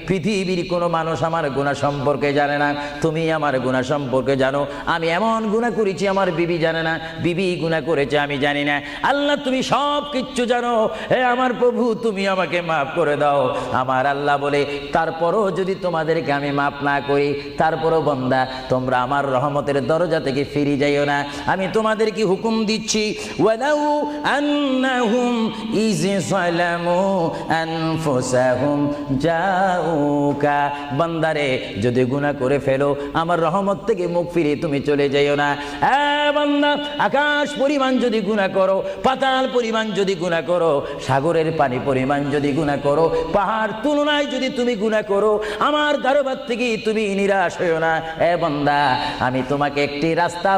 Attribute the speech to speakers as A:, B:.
A: পৃথিবীর কোনো মানুষ আমার গুনাহ সম্পর্কে জানে না, তুমি আমার গুনাহ সম্পর্কে জানো। আমি এমন গুনাহ করেছি আমার বিবি জানে না, বিবি গুনাহ করেছে আমি জানি না। আল্লাহ তুমি সব কিচ্ছু জানো, হে আমার প্রভু তুমি আমাকে মাফ করে দাও। আমার আল্লাহ বলে, তারপরও যদি তোমাদেরকে আমি মাফ না করি, তারপরও বান্দা তোমরা আমার রহমতের দরজা থেকে ফিরে যাইও না। আমি তোমাদেরকে হুকুম দিচ্ছি, ওয়ালাউ আন্নাহুম ইয যালামু আনফুসাহুম জাউকা, বান্দারে যদি গুনাহ করে ফেলো আমার রহমত থেকে মুখ ফিরিয়ে তুমি চলে যাইও না। বান্দা, আকাশ পরিমাণ যদি গুনাহ করো, পাতাল পরিমাণ যদি গুনাহ করো, সাগরের পানি পরিমাণ যদি গুনাহ করো, পাহাড় তুলনায় যদি তুমি গুনাহ করো, আমার দরবার থেকে তুমি নিরাশ হইও না। বান্দা, আমি তোমাকে একটি রাস্তা